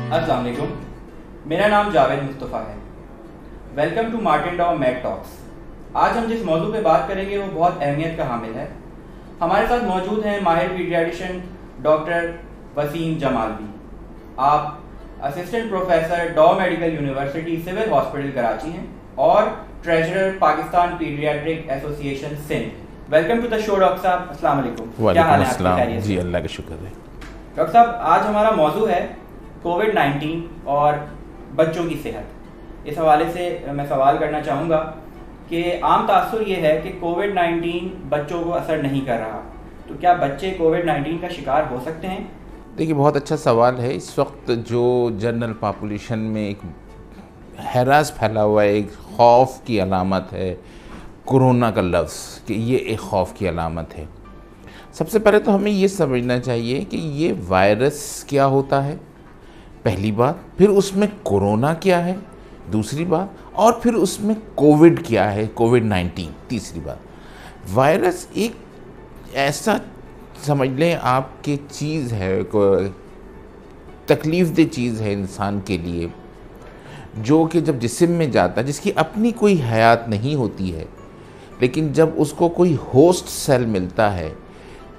अस्सलाम वालेकुम। मेरा नाम जावेद मुस्तफ़ा है। वेलकम टू मार्टिन डॉ मैड टॉक्स। आज हम जिस मौजू पे बात करेंगे वो बहुत अहमियत का हामिल है। हमारे साथ मौजूद हैं माहिर पीडियाट्रिशियन डॉक्टर वसीम जमालवी। आप असिस्टेंट प्रोफेसर डॉ medical university civil hospital Karachi हैं और treasurer Pakistan paediatric association Sindh. Welcome to the show doctor साहब। अस्सलाम वालेकुम। क्या हाल है आपके? जी अल्लाह का शुक्र है। डॉक्टर साहब, आज हमारा मौजू है कोविड-19 और बच्चों की सेहत। इस हवाले से मैं सवाल करना चाहूँगा कि आम तासुर ये है कि कोविड-19 बच्चों को असर नहीं कर रहा, तो क्या बच्चे कोविड-19 का शिकार हो सकते हैं? देखिए, बहुत अच्छा सवाल है। इस वक्त जो जनरल पॉपुलेशन में एक हैरास फैला हुआ है, एक खौफ की अलामत है कोरोना का लफ्ज़, कि ये एक खौफ की अलामत है। सबसे पहले तो हमें ये समझना चाहिए कि ये वायरस क्या होता है, पहली बात। फिर उसमें कोरोना क्या है, दूसरी बात। और फिर उसमें कोविड क्या है, कोविड-19, तीसरी बात। वायरस एक ऐसा समझ लें आपकी चीज़ है, तकलीफ़देह चीज़ है इंसान के लिए, जो कि जब जिस्म में जाता है, जिसकी अपनी कोई हयात नहीं होती है, लेकिन जब उसको कोई होस्ट सेल मिलता है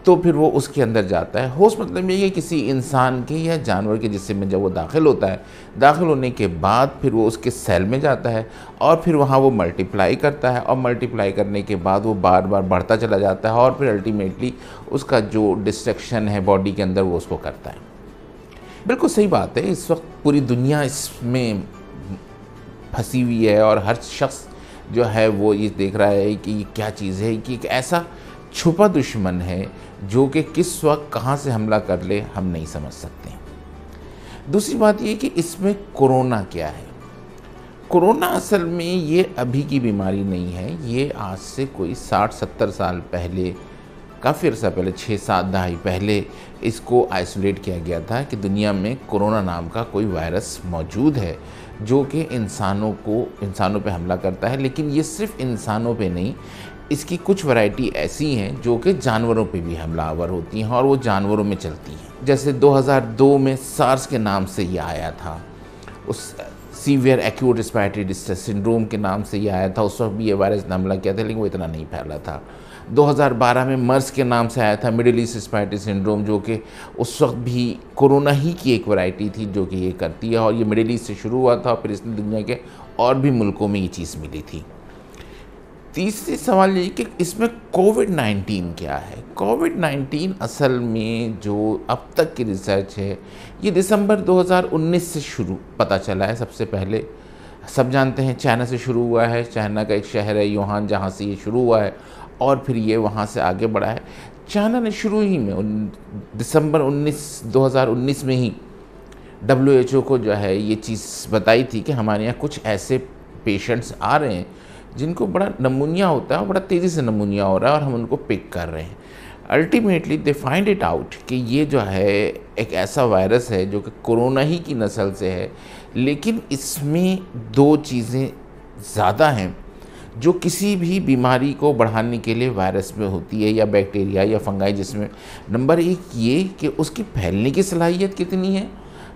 तो फिर वो उसके अंदर जाता है। होस्ट मतलब ये कि किसी इंसान के या जानवर के जिस्म में जब वो दाखिल होता है, दाखिल होने के बाद फिर वो उसके सेल में जाता है और फिर वहाँ वो मल्टीप्लाई करता है, और मल्टीप्लाई करने के बाद वो बार बार बढ़ता चला जाता है और फिर अल्टीमेटली उसका जो डिस्ट्रक्शन है बॉडी के अंदर वो उसको करता है। बिल्कुल सही बात है। इस वक्त पूरी दुनिया इसमें फंसी हुई है और हर शख्स जो है वो ये देख रहा है कि ये क्या चीज़ है, कि एक ऐसा छुपा दुश्मन है जो कि किस वक्त कहाँ से हमला कर ले हम नहीं समझ सकते। दूसरी बात ये कि इसमें कोरोना क्या है। कोरोना असल में ये अभी की बीमारी नहीं है, ये आज से कोई 60-70 साल पहले, काफ़ी अर्सा पहले, 6-7 दहाई पहले इसको आइसोलेट किया गया था कि दुनिया में कोरोना नाम का कोई वायरस मौजूद है जो कि इंसानों पे हमला करता है। लेकिन ये सिर्फ इंसानों पे नहीं, इसकी कुछ वैरायटी ऐसी हैं जो कि जानवरों पे भी हमलावर होती हैं और वो जानवरों में चलती हैं। जैसे 2002 में सार्स के नाम से ये आया था, उस severe acute respiratory distress syndrome के नाम से ये आया था। उस वक्त भी ये वायरस ने हमला किया था, लेकिन वो इतना नहीं फैला था। 2012 में मर्स के नाम से आया था, मिडिल ईस्ट रेस्पिरेटरी सिंड्रोम, जो कि उस वक्त भी कोरोना ही की एक वैरायटी थी जो कि ये करती है, और ये मिडिल ईस्ट से शुरू हुआ था और फिर इसने दुनिया के और भी मुल्कों में ये चीज़ मिली थी। तीसरी सवाल ये कि इसमें कोविड-19 क्या है। कोविड-19 असल में जो अब तक की रिसर्च है, ये दिसंबर 2019 से शुरू पता चला है। सबसे पहले सब जानते हैं चाइना से शुरू हुआ है। चाइना का एक शहर है यूहान, जहाँ से ये शुरू हुआ है और फिर ये वहाँ से आगे बढ़ा है। चाइना ने शुरू ही में दिसंबर 2019 में ही WHO को जो है ये चीज़ बताई थी कि हमारे यहाँ कुछ ऐसे पेशेंट्स आ रहे हैं जिनको बड़ा नमूनिया होता है और बड़ा तेज़ी से नमूनिया हो रहा है और हम उनको पिक कर रहे हैं। Ultimately they find it out कि ये जो है एक ऐसा वायरस है जो कि कोरोना ही की नस्ल से है, लेकिन इसमें दो चीज़ें ज़्यादा हैं जो किसी भी बीमारी को बढ़ाने के लिए वायरस में होती है, या बैक्टीरिया या फंगाई, जिसमें नंबर 1 ये कि उसकी फैलने की सलाहियत कितनी है,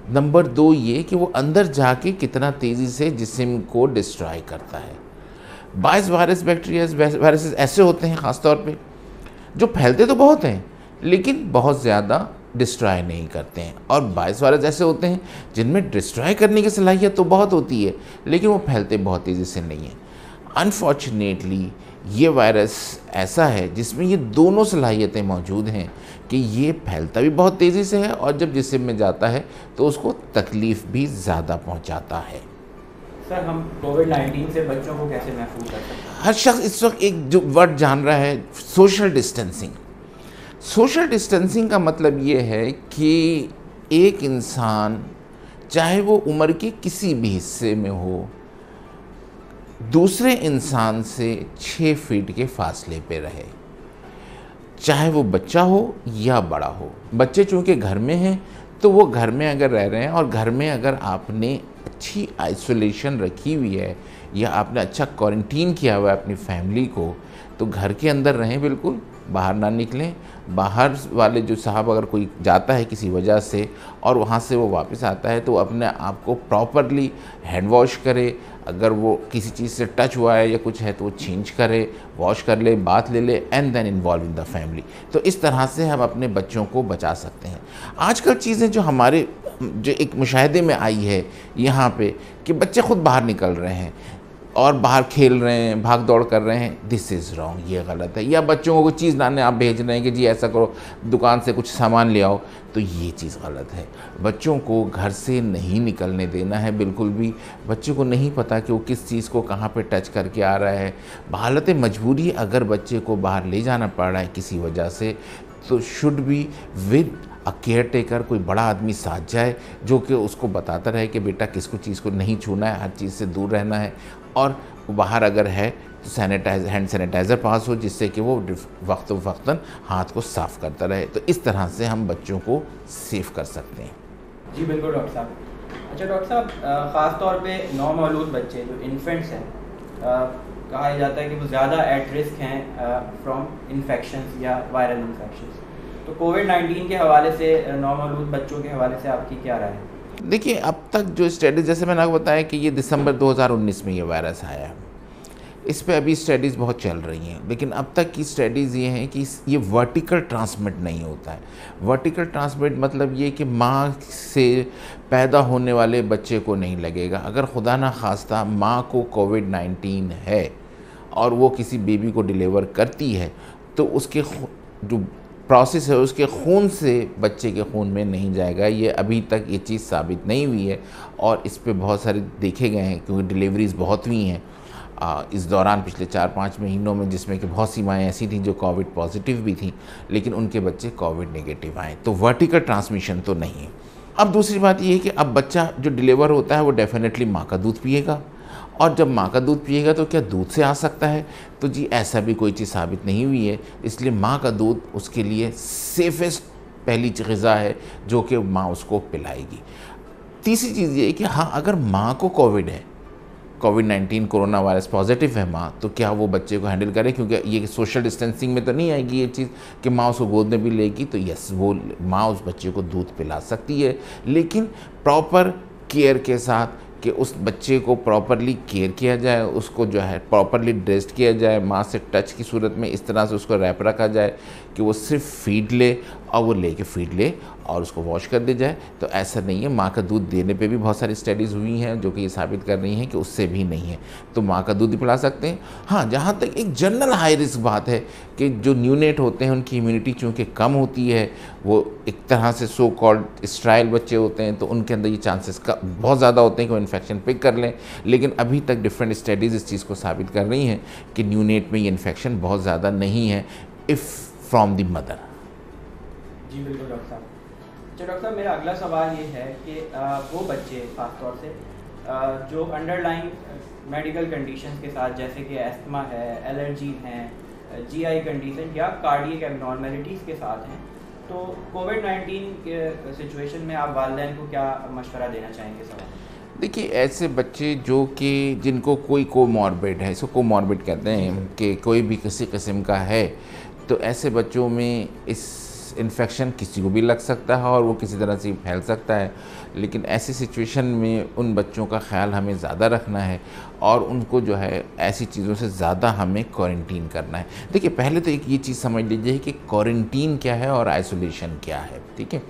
नंबर 2 ये कि वो अंदर जाके कितना तेज़ी से जिस्म को डिस्ट्रॉय करता है। बाइस वायरस, बैक्टीरिया, वायरसेस ऐसे होते हैं ख़ास तौर पे जो फैलते तो बहुत हैं लेकिन बहुत ज़्यादा डिस्ट्रॉय नहीं करते हैं, और बाइस वायरस ऐसे होते हैं जिनमें डिस्ट्रॉय करने की सलाहियत तो बहुत होती है लेकिन वो फैलते बहुत तेज़ी से नहीं हैं। अनफॉर्चुनेटली ये वायरस ऐसा है जिसमें ये दोनों सलाहियतें मौजूद हैं कि ये फैलता भी बहुत तेज़ी से है और जब जिस्म में जाता है तो उसको तकलीफ़ भी ज़्यादा पहुँचाता है। सर, हम कोविड-19 से बच्चों को कैसे महफूज कर सकते हैं? हर शख्स इस वक्त एक जो वर्ड जान रहा है, सोशल डिस्टेंसिंग। सोशल डिस्टेंसिंग का मतलब ये है कि एक इंसान चाहे वो उम्र के किसी भी हिस्से में हो, दूसरे इंसान से 6 फीट के फासले पे रहे, चाहे वो बच्चा हो या बड़ा हो। बच्चे चूँकि घर में हैं तो वो घर में अगर रह रहे हैं और घर में अगर आपने अच्छी आइसोलेशन रखी हुई है या आपने अच्छा क्वारंटीन किया हुआ है अपनी फैमिली को, तो घर के अंदर रहें बिल्कुल, बाहर ना निकलें। बाहर वाले जो साहब अगर कोई जाता है किसी वजह से और वहाँ से वो वापस आता है तो अपने आप को प्रॉपरली हैंड वॉश करे। अगर वो किसी चीज़ से टच हुआ है या कुछ है तो वो चेंज करे, वॉश कर ले, बात ले ले and then involve in the family. तो इस तरह से हम अपने बच्चों को बचा सकते हैं। आजकल चीज़ें जो हमारे जो एक मुशाहिदे में आई है यहाँ पे कि बच्चे खुद बाहर निकल रहे हैं और बाहर खेल रहे हैं, भाग दौड़ कर रहे हैं, दिस इज़ रॉन्ग, ये गलत है। या बच्चों को कोई चीज़ लाने आप भेज रहे हैं कि जी ऐसा करो, दुकान से कुछ सामान ले आओ, तो ये चीज़ गलत है। बच्चों को घर से नहीं निकलने देना है बिल्कुल भी। बच्चों को नहीं पता कि वो किस चीज़ को कहाँ पे टच करके आ रहा है। हालत मजबूरी अगर बच्चे को बाहर ले जाना पड़ रहा है किसी वजह से तो should be with a care taker, कोई बड़ा आदमी साथ जाए जो कि उसको बताता रहे कि बेटा किसको चीज़ को नहीं छूना है, हर चीज़ से दूर रहना है। और बाहर अगर है तो हैंड सैनिटाइज़र पास हो जिससे कि वो वक्तन हाथ को साफ़ करता रहे। तो इस तरह से हम बच्चों को सेफ कर सकते हैं। जी बिल्कुल डॉक्टर साहब। अच्छा डॉक्टर साहब, ख़ास तौर पे नौमौलूद बच्चे जो इन्फेंट्स हैं, कहा जाता है कि वो ज़्यादा एट रिस्क हैं फ्रॉम इन्फेक्शंस या वायरल इन्फेक्शंस। तो कोविड-19 के हवाले से नौमौलूद बच्चों के हवाले से आपकी क्या राय है? देखिए, अब तक जो स्टडीज़, जैसे मैंने आपको बताया कि ये दिसंबर 2019 में ये वायरस आया, इस पे अभी स्टडीज़ बहुत चल रही हैं, लेकिन अब तक की स्टडीज़ ये हैं कि ये वर्टिकल ट्रांसमिट नहीं होता है। वर्टिकल ट्रांसमिट मतलब ये कि माँ से पैदा होने वाले बच्चे को नहीं लगेगा। अगर खुदा ना खास्ता माँ को कोविड-19 है और वो किसी बेबी को डिलीवर करती है तो उसके जो प्रोसेस है उसके खून से बच्चे के खून में नहीं जाएगा। ये अभी तक ये चीज़ साबित नहीं हुई है और इस पे बहुत सारे देखे गए हैं क्योंकि डिलीवरीज़ बहुत हुई हैं इस दौरान पिछले 4-5 महीनों में, जिसमें कि बहुत सी माएँ ऐसी थीं जो कोविड पॉजिटिव भी थीं लेकिन उनके बच्चे कोविड नेगेटिव आए। तो वर्टिकल ट्रांसमिशन तो नहीं है। अब दूसरी बात ये है कि अब बच्चा जो डिलीवर होता है वो डेफिनेटली माँ का दूध पिएगा और जब माँ का दूध पिएगा तो क्या दूध से आ सकता है? तो जी ऐसा भी कोई चीज़ साबित नहीं हुई है। इसलिए माँ का दूध उसके लिए सेफेस्ट पहली ग़िज़ा है जो कि माँ उसको पिलाएगी। तीसरी चीज़ ये है कि हाँ, अगर माँ को कोविड है, कोविड-19 कोरोना वायरस पॉजिटिव है माँ, तो क्या वो बच्चे को हैंडल करे? क्योंकि ये सोशल डिस्टेंसिंग में तो नहीं आएगी ये चीज़ कि माँ उसको गोद में भी लेगी। तो यस, वो माँ उस बच्चे को दूध पिला सकती है, लेकिन प्रॉपर केयर के साथ कि उस बच्चे को प्रॉपरली केयर किया जाए, उसको जो है प्रॉपरली ड्रेस्ड किया जाए, माँ से टच की सूरत में इस तरह से उसको रैप रखा जाए कि वो सिर्फ फीड ले और वो लेके फीड ले और उसको वॉश कर दिया जाए। तो ऐसा नहीं है। माँ का दूध देने पे भी बहुत सारी स्टडीज़ हुई हैं जो कि ये साबित कर रही हैं कि उससे भी नहीं है, तो माँ का दूध भी पिला सकते हैं। हाँ, जहाँ तक एक जनरल हाई रिस्क बात है कि जो न्यूनेट होते हैं उनकी इम्यूनिटी चूँकि कम होती है, वो एक तरह से सो कॉल्ड स्ट्राइल बच्चे होते हैं, तो उनके अंदर ये चांसेस का बहुत ज़्यादा होते हैं कि वो इन्फेक्शन पिक कर लें। लेकिन अभी तक डिफरेंट स्टडीज़ इस चीज़ को साबित कर रही हैं कि न्यूनेट में ये इन्फेक्शन बहुत ज़्यादा नहीं है इफ़ फ्रॉम द मदर। जी बिल्कुल डॉक्टर साहब। अच्छा डॉक्टर साहब, मेरा अगला सवाल ये है कि वो बच्चे ख़ास तौर से जो अंडरलाइन मेडिकल कंडीशंस के साथ, जैसे कि एस्थमा है, एलर्जी हैं, जीआई कंडीशन या कार्डियक एबनॉर्मेलिटीज़ के साथ हैं, तो कोविड-19 के सिचुएशन में आप वालिदैन को क्या मशवरा देना चाहेंगे सवाल? देखिए, ऐसे बच्चे जो कि जिनको कोई कोमॉर्बिड है, इसको कोमॉर्बिड कहते हैं कि कोई भी किसी किस्म का है, तो ऐसे बच्चों में इस इन्फेक्शन किसी को भी लग सकता है और वो किसी तरह से फैल सकता है। लेकिन ऐसी सिचुएशन में उन बच्चों का ख्याल हमें ज़्यादा रखना है और उनको जो है ऐसी चीज़ों से ज़्यादा हमें क्वारंटीन करना है। देखिए, पहले तो एक ये चीज़ समझ लीजिए कि क्वारंटीन क्या है और आइसोलेशन क्या है। ठीक है,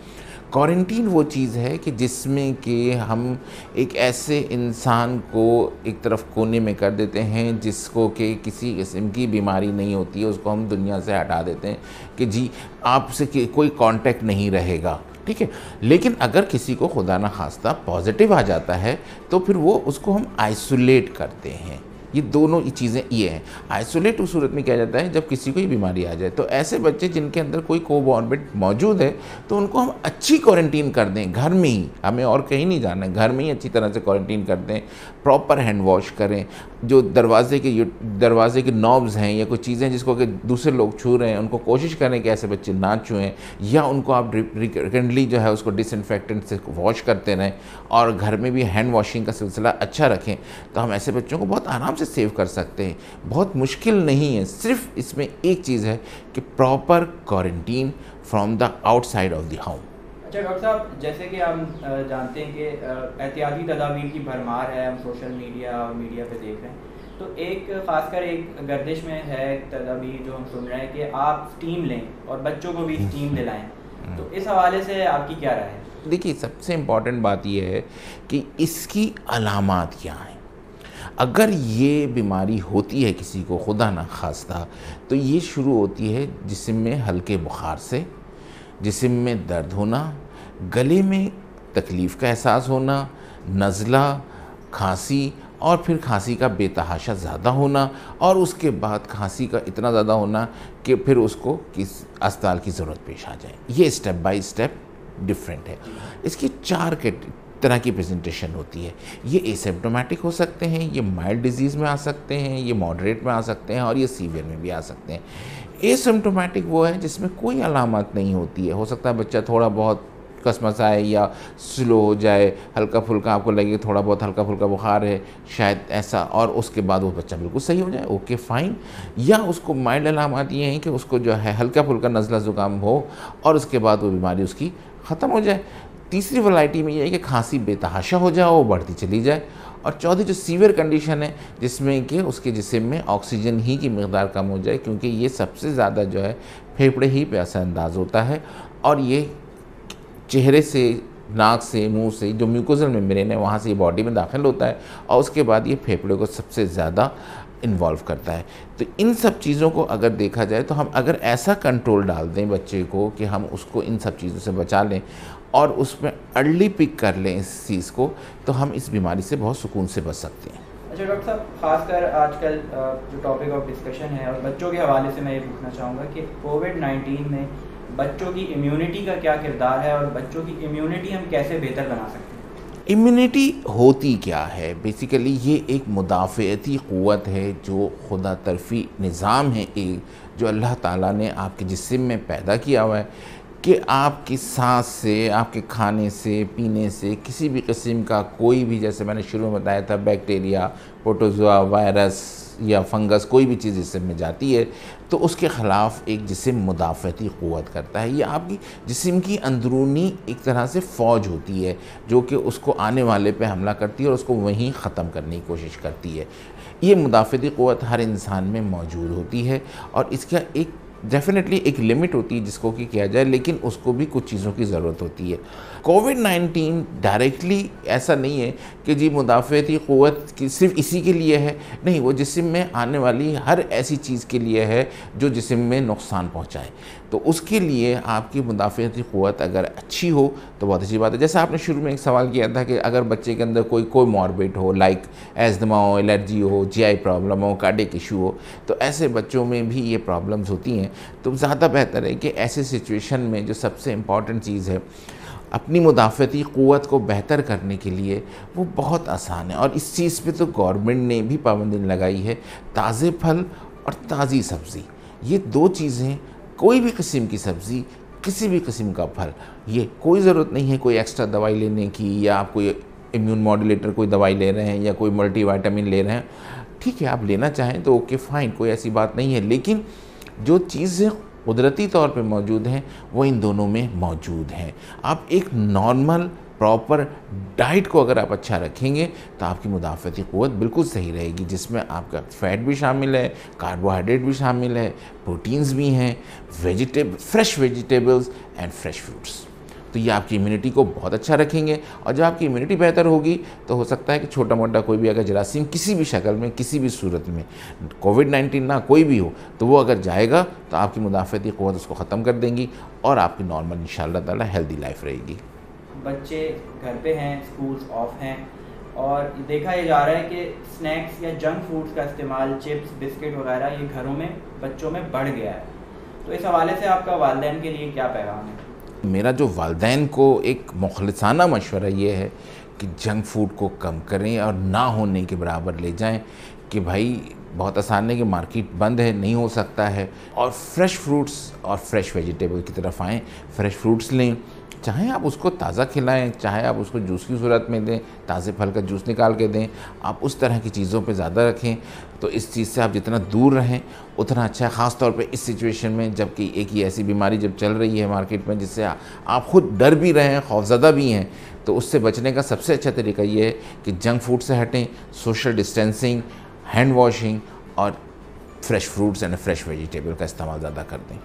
क्वारंटीन वो चीज़ है कि जिसमें कि हम एक ऐसे इंसान को एक तरफ कोने में कर देते हैं जिसको कि किसी किस्म की बीमारी नहीं होती है, उसको हम दुनिया से हटा देते हैं कि जी आपसे कोई कांटेक्ट नहीं रहेगा। ठीक है, लेकिन अगर किसी को खुदा ना खास्ता पॉजिटिव आ जाता है तो फिर वो उसको हम आइसोलेट करते हैं। ये दोनों चीज़ें ये हैं। आइसोलेट उस सूरत में किया जाता है जब किसी को ही बीमारी आ जाए। तो ऐसे बच्चे जिनके अंदर कोई कोमॉर्बिड मौजूद है तो उनको हम अच्छी क्वारंटीन कर दें घर में ही, हमें और कहीं नहीं जाना है, घर में ही अच्छी तरह से क्वारंटीन कर दें, प्रॉपर हैंड वॉश करें। जो दरवाजे के नॉब्स हैं या कोई चीज़ें जिसको कि दूसरे लोग छू रहे हैं उनको कोशिश करें कि ऐसे बच्चे ना छुएं, या उनको आप रिकरेंटली जो है उसको डिसइंफेक्टेंट से वॉश करते रहें और घर में भी हैंड वॉशिंग का सिलसिला अच्छा रखें। तो हम ऐसे बच्चों को बहुत आराम से सेव कर सकते हैं, बहुत मुश्किल नहीं है। सिर्फ इसमें एक चीज़ है कि proper quarantine from the outside of the home. अच्छा डॉक्टर साहब, जैसे कि हम जानते हैं कि एहतियाती तदाबीर की भरमार है, हम सोशल मीडिया और मीडिया पे देख रहे हैं, तो एक ख़ासकर एक गर्दिश में है तदाबीर जो हम सुन रहे हैं कि आप स्टीम लें और बच्चों को भी स्टीम दिलाएं, तो इस हवाले से आपकी क्या राय है? देखिए, सबसे इम्पॉर्टेंट बात यह है कि इसकी अलामात क्या हैं। अगर ये बीमारी होती है किसी को, खुदा ना खास्ता, तो ये शुरू होती है जिस्म में हल्के बुखार से, जिस्म में दर्द होना, गले में तकलीफ़ का एहसास होना, नज़ला, खांसी, और फिर खांसी का बेतहाशा ज़्यादा होना, और उसके बाद खांसी का इतना ज़्यादा होना कि फिर उसको किस अस्पताल की ज़रूरत पेश आ जाए। ये स्टेप बाय स्टेप डिफरेंट है। इसकी 4 तरह की प्रेजेंटेशन होती है। ये एसिम्प्टोमेटिक हो सकते हैं, ये माइल्ड डिजीज़ में आ सकते हैं, ये मॉडरेट में आ सकते हैं, और ये सीवियर में भी आ सकते हैं। एसिम्प्टोमेटिक वो है जिसमें कोई अलामत नहीं होती है। हो सकता है बच्चा थोड़ा बहुत कसमसाए या स्लो हो जाए, हल्का फुल्का आपको लगे थोड़ा बहुत हल्का फुल्का बुखार है शायद ऐसा, और उसके बाद वो बच्चा बिल्कुल सही हो जाए, ओके फ़ाइन। या उसको माइल्ड अलामत ये हैं कि उसको जो है हल्का फुल्का नज़ला ज़ुकाम हो और उसके बाद वो बीमारी उसकी ख़त्म हो जाए। तीसरी वैरायटी में ये है कि खांसी बेतहाशा हो जाए, वो बढ़ती चली जाए। और चौथी जो सीवियर कंडीशन है, जिसमें कि उसके जिस्म में ऑक्सीजन ही की मकदार कम हो जाए, क्योंकि ये सबसे ज़्यादा जो है फेफड़े ही पे असरअंदाज होता है, और ये चेहरे से, नाक से, मुंह से, जो म्यूकोजल मेम्ब्रेन है वहाँ से ये बॉडी में दाखिल होता है, और उसके बाद ये फेफड़े को सबसे ज़्यादा इन्वॉल्व करता है। तो इन सब चीज़ों को अगर देखा जाए तो हम अगर ऐसा कंट्रोल डाल दें बच्चे को कि हम उसको इन सब चीज़ों से बचा लें और उसमें अर्ली पिक कर लें इस चीज़ को, तो हम इस बीमारी से बहुत सुकून से बच सकते हैं। अच्छा डॉक्टर साहब, खासकर आजकल जो टॉपिक ऑफ डिस्कशन है और बच्चों के हवाले से मैं ये पूछना चाहूँगा कि कोविड-19 में बच्चों की इम्यूनिटी का क्या किरदार है और बच्चों की इम्यूनिटी हम कैसे बेहतर बना सकते हैं? इम्यूनिटी होती क्या है? बेसिकली ये एक मुदाफ़अती क़ुव्वत है, जो खुदा तरफ़ी निज़ाम है एक, जो अल्लाह ताला ने आपके जिस्म में पैदा किया हुआ है कि आपकी सांस से, आपके खाने से, पीने से किसी भी किस्म का कोई भी, जैसे मैंने शुरू में बताया था, बैक्टीरिया, प्रोटोज़ोआ, वायरस या फंगस, कोई भी चीज़ जिस्म में जाती है तो उसके ख़िलाफ़ एक जिस्म मुदाफ़अती क़ुव्वत करता है। ये आपकी जिस्म की अंदरूनी एक तरह से फ़ौज होती है जो कि उसको आने वाले पे हमला करती है और उसको वहीं ख़त्म करने की कोशिश करती है। ये मुदाफ़अती क़ुव्वत हर इंसान में मौजूद होती है, और इसका एक डेफिनेटली एक लिमिट होती है जिसको कि किया जाए, लेकिन उसको भी कुछ चीज़ों की ज़रूरत होती है। कोविड-19 डायरेक्टली ऐसा नहीं है कि जी मुदाफ़अती क़ुव्वत की सिर्फ इसी के लिए है, नहीं, वो जिस्म में आने वाली हर ऐसी चीज़ के लिए है जो जिस्म में नुकसान पहुंचाए। तो उसके लिए आपकी मुदाफ़अती क़ुव्वत अगर अच्छी हो तो बहुत अच्छी बात है। जैसे आपने शुरू में एक सवाल किया था कि अगर बच्चे के अंदर कोई मॉर्बिड हो, लाइक एस्थमा हो, एलर्जी हो, जीआई प्रॉब्लम हो, कार्डियक इशू हो, तो ऐसे बच्चों में भी ये प्रॉब्लम्स होती हैं। तो ज़्यादा बेहतर है कि ऐसे सिचुएशन में जो सबसे इम्पॉर्टेंट चीज़ है, अपनी मुदाफ़अती क़ुव्वत को बेहतर करने के लिए, वो बहुत आसान है, और इस चीज़ पे तो गवर्नमेंट ने भी पाबंदी लगाई है। ताज़े फल और ताज़ी सब्ज़ी, ये 2 चीज़ें, कोई भी किस्म की सब्ज़ी, किसी भी किस्म का फल, ये कोई ज़रूरत नहीं है कोई एक्स्ट्रा दवाई लेने की, या आप कोई इम्यून मॉड्यूलेटर कोई दवाई ले रहे हैं या कोई मल्टीविटामिन ले रहे हैं, ठीक है, आप लेना चाहें तो ओके फ़ाइन, कोई ऐसी बात नहीं है। लेकिन जो चीज़ें कुदरती तौर पे मौजूद हैं वो इन दोनों में मौजूद हैं। आप एक नॉर्मल प्रॉपर डाइट को अगर आप अच्छा रखेंगे तो आपकी मुदाफ़अती क़ुव्वत बिल्कुल सही रहेगी, जिसमें आपका फ़ैट भी शामिल है, कार्बोहाइड्रेट भी शामिल है, प्रोटीन्स भी हैं, fresh vegetables and fresh fruits. तो ये आपकी इम्यूनिटी को बहुत अच्छा रखेंगे, और जब आपकी इम्यूनिटी बेहतर होगी तो हो सकता है कि छोटा मोटा कोई भी अगर जरासीम किसी भी शक्ल में, किसी भी सूरत में, कोविड-19 ना कोई भी हो, तो वो अगर जाएगा तो आपकी मुदाफ़अती क़ुव्वत उसको ख़त्म कर देंगी और आपकी नॉर्मल इंशाअल्लाह ताला हेल्दी लाइफ रहेगी। बच्चे घर पे हैं, स्कूल्स ऑफ हैं, और देखा ये जा रहा है कि स्नैक्स या जंक फूड्स का इस्तेमाल, चिप्स, बिस्किट वगैरह, ये घरों में बच्चों में बढ़ गया है। तो इस हवाले से आपका वालिदैन के लिए क्या पैगाम है? मेरा जो वालिदैन को एक मुखलिसाना मशवरा ये है कि जंक फूड को कम करें और ना होने के बराबर ले जाएं, कि भाई बहुत आसान है कि मार्केट बंद है, नहीं हो सकता है, और फ्रेश फ्रूट्स और फ्रेश वेजिटेबल की तरफ आएँ। फ्रेश फ्रूट्स लें, चाहे आप उसको ताज़ा खिलाएं, चाहे आप उसको जूस की सूरत में दें, ताज़े फल का जूस निकाल के दें, आप उस तरह की चीज़ों पे ज़्यादा रखें। तो इस चीज़ से आप जितना दूर रहें उतना अच्छा है, ख़ास तौर पे इस सिचुएशन में जबकि एक ही ऐसी बीमारी जब चल रही है मार्केट में जिससे आप खुद डर भी रहे हैं, खौफज़दा भी हैं। तो उससे बचने का सबसे अच्छा तरीका ये है कि जंक फूड से हटें, सोशल डिस्टेंसिंग, हैंड वॉशिंग और fresh fruits and fresh vegetable का इस्तेमाल ज़्यादा कर दें।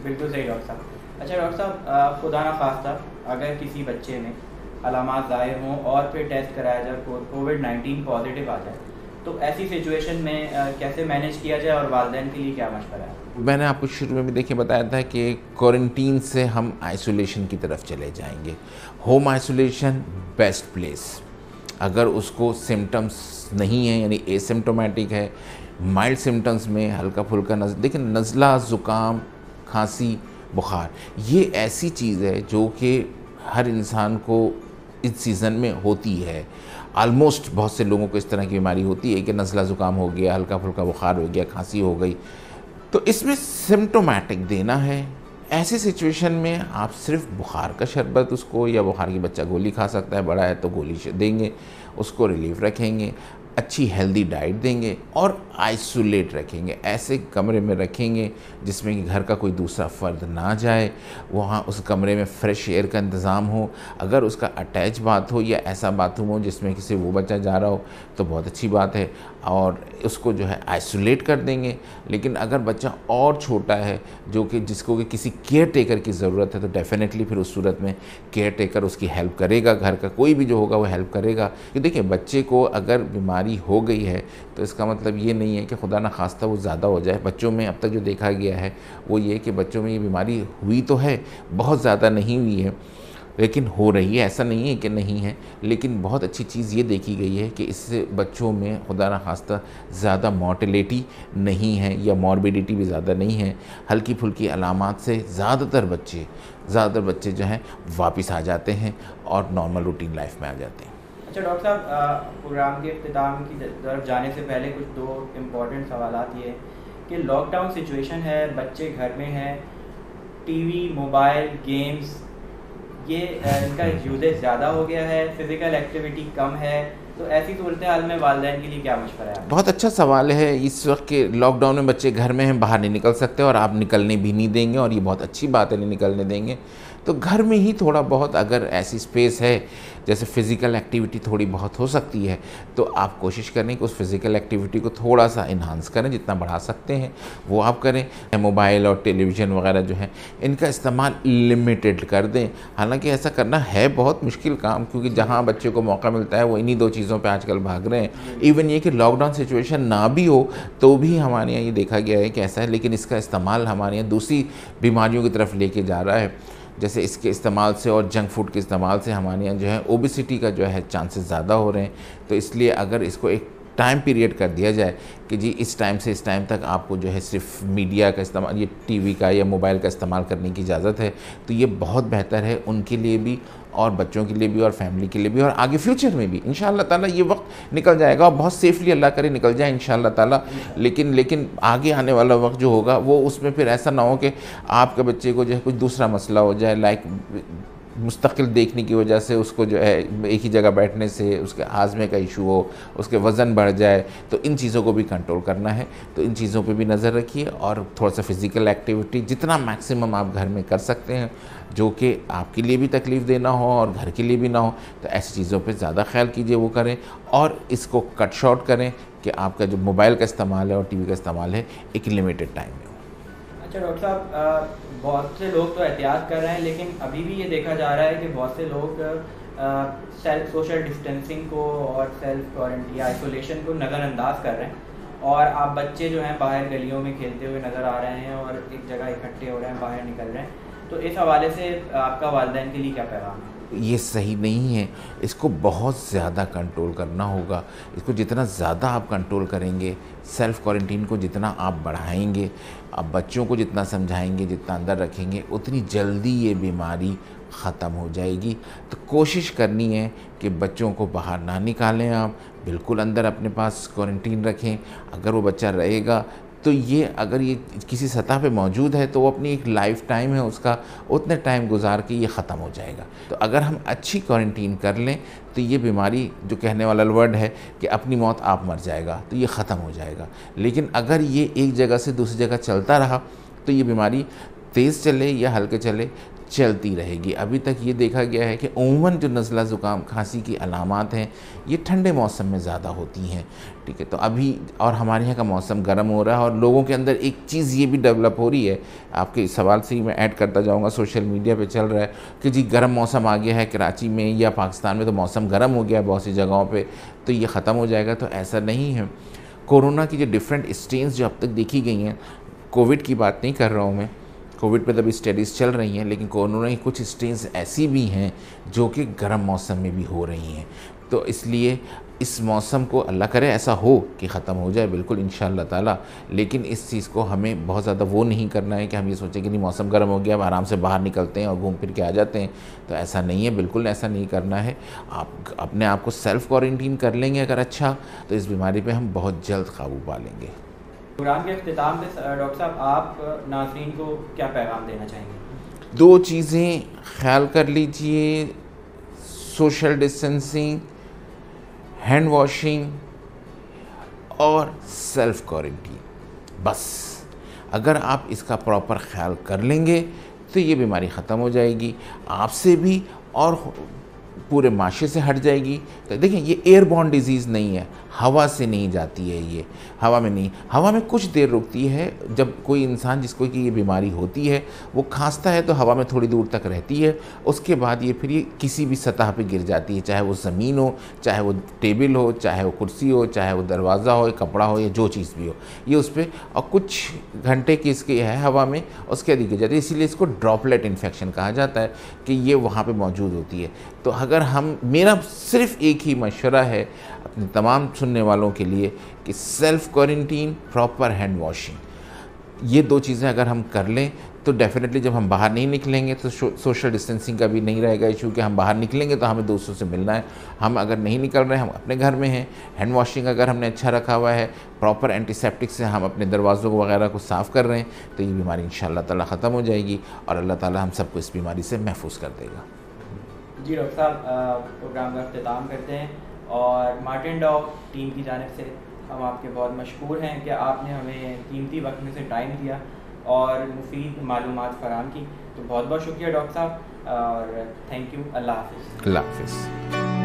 बिल्कुल सही डॉक्टर साहब। अच्छा डॉक्टर साहब, खुदा ना खास्ता अगर किसी बच्चे में अलामात ज़ाहिर हों और फिर टेस्ट कराया जाए कोविड-19 पॉजिटिव आ जाए, तो ऐसी सिचुएशन में कैसे मैनेज किया जाए और वालिदैन के लिए क्या मशवरा है? मैंने आपको शुरू में भी देखिए बताया था कि क्वारंटीन से हम आइसोलेशन की तरफ चले जाएंगे। Home isolation best place. अगर उसको सिम्टम्स नहीं है, यानी एसिम्टोमेटिक है, माइल्ड सिम्टम्स में हल्का फुल्का देखिए नज़ला, ज़ुकाम, खांसी, बुखार, ये ऐसी चीज़ है जो कि हर इंसान को इस सीज़न में होती है। आलमोस्ट बहुत से लोगों को इस तरह की बीमारी होती है कि नज़ला ज़ुकाम हो गया, हल्का फुल्का बुखार हो गया, खांसी हो गई। तो इसमें सिम्टोमेटिक देना है। ऐसी सिचुएशन में आप सिर्फ बुखार का शरबत उसको, या बुखार की बच्चा गोली खा सकता है, बड़ा है तो गोली देंगे, उसको रिलीफ रखेंगे, अच्छी हेल्दी डाइट देंगे और आइसोलेट रखेंगे। ऐसे कमरे में रखेंगे जिसमें कि घर का कोई दूसरा फ़र्द ना जाए, वहाँ उस कमरे में फ्रेश एयर का इंतज़ाम हो। अगर उसका अटैच बाथ हो या ऐसा बाथरूम हो जिसमें किसी वो बच्चा जा रहा हो तो बहुत अच्छी बात है, और उसको जो है आइसोलेट कर देंगे। लेकिन अगर बच्चा और छोटा है जो कि जिसको कि किसी केयर टेकर की ज़रूरत है तो डेफ़िनेटली फिर उस सूरत में केयर टेकर उसकी हेल्प करेगा, घर का कोई भी जो होगा वो हेल्प करेगा। कि देखिए बच्चे को अगर बीमारी हो गई है तो इसका मतलब ये नहीं है कि खुदा ना खास्ता वो ज़्यादा हो जाए। बच्चों में अब तक जो देखा गया है वो ये कि बच्चों में ये बीमारी हुई तो है, बहुत ज़्यादा नहीं हुई है लेकिन हो रही है, ऐसा नहीं है कि नहीं है। लेकिन बहुत अच्छी चीज़ ये देखी गई है कि इससे बच्चों में खुदा ना खास्ता ज़्यादा मॉर्टेलिटी नहीं है या मॉर्बिडिटी भी ज़्यादा नहीं है। हल्की फुल्की अलामात से ज़्यादातर बच्चे जो हैं वापस आ जाते हैं और नॉर्मल रूटीन लाइफ में आ जाते हैं। अच्छा डॉक्टर साहब, प्रोग्राम के इख्तिताम की तरफ जाने से पहले कुछ दो इम्पॉर्टेंट सवालात ये कि लॉकडाउन सिचुएशन है, बच्चे घर में हैं, टीवी, मोबाइल, गेम्स, ये इनका यूजेज ज़्यादा हो गया है, फिज़िकल एक्टिविटी कम है, तो ऐसी सूरत हाल में वालिदैन के लिए क्या मशवरा है? बहुत अच्छा सवाल है। इस वक्त के लॉकडाउन में बच्चे घर में हैं, बाहर नहीं निकल सकते और आप निकलने भी नहीं देंगे, और ये बहुत अच्छी बात है नहीं निकलने देंगे। तो घर में ही थोड़ा बहुत अगर ऐसी स्पेस है जैसे फ़िज़िकल एक्टिविटी थोड़ी बहुत हो सकती है तो आप कोशिश करें कि उस फिज़िकल एक्टिविटी को थोड़ा सा इन्हांस करें, जितना बढ़ा सकते हैं वो आप करें। मोबाइल और टेलीविज़न वगैरह जो है इनका इस्तेमाल लिमिटेड कर दें। हालांकि ऐसा करना है बहुत मुश्किल काम, क्योंकि जहां बच्चे को मौका मिलता है वो इन्हीं दो चीज़ों पे आजकल भाग रहे हैं। इवन ये कि लॉकडाउन सिचुएशन ना भी हो तो भी हमारे यहाँ ये देखा गया है कि ऐसा है, लेकिन इसका इस्तेमाल हमारे यहाँ दूसरी बीमारियों की तरफ लेके जा रहा है। जैसे इसके इस्तेमाल से और जंक फूड के इस्तेमाल से हमारे यहाँ जो है ओबेसिटी का जो है चांसेस ज़्यादा हो रहे हैं। तो इसलिए अगर इसको एक टाइम पीरियड कर दिया जाए कि जी इस टाइम से इस टाइम तक आपको जो है सिर्फ मीडिया का इस्तेमाल, ये टीवी का या मोबाइल का इस्तेमाल करने की इजाज़त है, तो ये बहुत बेहतर है उनके लिए भी और बच्चों के लिए भी और फैमिली के लिए भी, और आगे फ्यूचर में भी इंशाअल्लाह ताला ये वक्त निकल जाएगा और बहुत सेफली अल्लाह करे निकल जाए इंशाअल्लाह ताला। लेकिन आगे आने वाला वक्त जो होगा वो उसमें फिर ऐसा ना हो कि आपके बच्चे को जो है कुछ दूसरा मसला हो जाए, लाइक मुस्तकिल देखने की वजह से उसको जो है एक ही जगह बैठने से उसके हाजमे का इशू हो, उसके वज़न बढ़ जाए। तो इन चीज़ों को भी कंट्रोल करना है, तो इन चीज़ों पे भी नज़र रखिए और थोड़ा सा फिज़िकल एक्टिविटी जितना मैक्सिमम आप घर में कर सकते हैं जो कि आपके लिए भी तकलीफ़ देना हो और घर के लिए भी ना हो, तो ऐसी चीज़ों पे ज़्यादा ख्याल कीजिए, वो करें। और इसको कट शॉर्ट करें कि आपका जो मोबाइल का इस्तेमाल है और टीवी का इस्तेमाल है एक लिमिटेड टाइम में हो। अच्छा डॉक्टर साहब, बहुत से लोग तो एहतियात कर रहे हैं, लेकिन अभी भी ये देखा जा रहा है कि बहुत से लोग सेल्फ सोशल डिस्टेंसिंग को और सेल्फ क्वारंटीन आइसोलेशन को नज़रअंदाज कर रहे हैं, और आप बच्चे जो हैं बाहर गलियों में खेलते हुए नज़र आ रहे हैं और एक जगह इकट्ठे हो रहे हैं, बाहर निकल रहे हैं। तो इस हवाले से आपका वालिदैन के लिए क्या पैगाम है? ये सही नहीं है, इसको बहुत ज़्यादा कंट्रोल करना होगा। इसको जितना ज़्यादा आप कंट्रोल करेंगे, सेल्फ़ क्वारंटीन को जितना आप बढ़ाएंगे, आप बच्चों को जितना समझाएंगे, जितना अंदर रखेंगे, उतनी जल्दी ये बीमारी ख़त्म हो जाएगी। तो कोशिश करनी है कि बच्चों को बाहर ना निकालें, आप बिल्कुल अंदर अपने पास क्वारंटीन रखें। अगर वो बच्चा रहेगा तो ये अगर ये किसी सतह पे मौजूद है तो वो अपनी एक लाइफ टाइम है उसका, उतने टाइम गुजार के ये ख़त्म हो जाएगा। तो अगर हम अच्छी क्वारंटीन कर लें तो ये बीमारी, जो कहने वाला वर्ड है कि अपनी मौत आप मर जाएगा, तो ये ख़त्म हो जाएगा। लेकिन अगर ये एक जगह से दूसरी जगह चलता रहा तो ये बीमारी तेज़ चले या हल्के चले, चलती रहेगी। अभी तक ये देखा गया है कि उमूमन जो नज़ला ज़ुकाम खांसी की अलामात हैं ये ठंडे मौसम में ज़्यादा होती हैं, ठीक है। तो अभी और हमारे यहाँ का मौसम गर्म हो रहा है और लोगों के अंदर एक चीज़ ये भी डेवलप हो रही है, आपके इस सवाल से ही मैं ऐड करता जाऊँगा, सोशल मीडिया पे चल रहा है कि जी गर्म मौसम आ गया है कराची में या पाकिस्तान में, तो मौसम गर्म हो गया है बहुत सी जगहों पर, तो ये ख़त्म हो जाएगा। तो ऐसा नहीं है। कोरोना की जो डिफरेंट स्ट्रेन्स जो अब तक देखी गई हैं, कोविड की बात नहीं कर रहा हूँ मैं, कोविड पे तभी स्टडीज़ चल रही हैं, लेकिन कोरोना की कुछ स्ट्रेन्स ऐसी भी हैं जो कि गर्म मौसम में भी हो रही हैं। तो इसलिए इस मौसम को अल्लाह करे ऐसा हो कि ख़त्म हो जाए बिल्कुल इंशाअल्लाह ताला, लेकिन इस चीज़ को हमें बहुत ज़्यादा वो नहीं करना है कि हम ये सोचें कि नहीं मौसम गर्म हो गया, अब आराम से बाहर निकलते हैं और घूम फिर के आ जाते हैं। तो ऐसा नहीं है, बिल्कुल ऐसा नहीं करना है। आप अपने आप को सेल्फ़ क्वारंटीन कर लेंगे अगर अच्छा, तो इस बीमारी पर हम बहुत जल्द काबू पा लेंगे। प्रोग्राम के अख्तिताम पे डॉक्टर साहब आप नाज़रीन को क्या पैगाम देना चाहेंगे? 2 चीज़ें ख्याल कर लीजिए, सोशल डिस्टेंसिंग, हैंड वॉशिंग और सेल्फ क्वारंटीन। बस अगर आप इसका प्रॉपर ख्याल कर लेंगे तो ये बीमारी ख़त्म हो जाएगी, आपसे भी और पूरे माशरे से हट जाएगी। तो देखिए ये एयरबॉर्न डिजीज़ नहीं है, हवा से नहीं जाती है, ये हवा में नहीं, हवा में कुछ देर रुकती है। जब कोई इंसान जिसको कि ये बीमारी होती है वो खांसता है तो हवा में थोड़ी दूर तक रहती है, उसके बाद ये फिर ये किसी भी सतह पे गिर जाती है, चाहे वो ज़मीन हो, चाहे वो टेबल हो, चाहे वो कुर्सी हो, चाहे वो दरवाज़ा हो, कपड़ा हो, या जो चीज़ भी हो, ये उस पर और कुछ घंटे की इसकी है हवा में, उसके बाद गिर जाती है। इसीलिए इसको ड्रॉपलेट इन्फेक्शन कहा जाता है कि ये वहाँ पर मौजूद होती है। तो अगर हम, मेरा सिर्फ एक ही मशवरा है अपने तमाम सुनने वालों के लिए कि self quarantine, proper hand washing, ये 2 चीज़ें अगर हम कर लें तो डेफ़िनेटली जब हम बाहर नहीं निकलेंगे तो सोशल डिस्टेंसिंग का भी नहीं रहेगा इशू कि हम बाहर निकलेंगे तो हमें दूसरों से मिलना है। हम अगर नहीं निकल रहे हैं, हम अपने घर में हैं, हैंड वॉशिंग अगर हमने अच्छा रखा हुआ है, प्रॉपर एंटीसेप्टिक से हम अपने दरवाज़ों को वगैरह को साफ़ कर रहे हैं, तो ये बीमारी इंशाअल्लाह ताला ख़त्म हो जाएगी और अल्लाह ताला हम सबको इस बीमारी से महफूज कर देगा। जी डॉक्टर साहब, प्रोग्राम का अख्तिताम करते हैं और मार्टिन डॉग टीम की जानिब से हम आपके बहुत मशकूर हैं कि आपने हमें कीमती वक्त में से टाइम दिया और मुफीद मालूमात फराहम की। तो बहुत बहुत शुक्रिया डॉक्टर साहब और थैंक यू। अल्लाह हाफ़िज़। अल्लाह हाफ़िज़।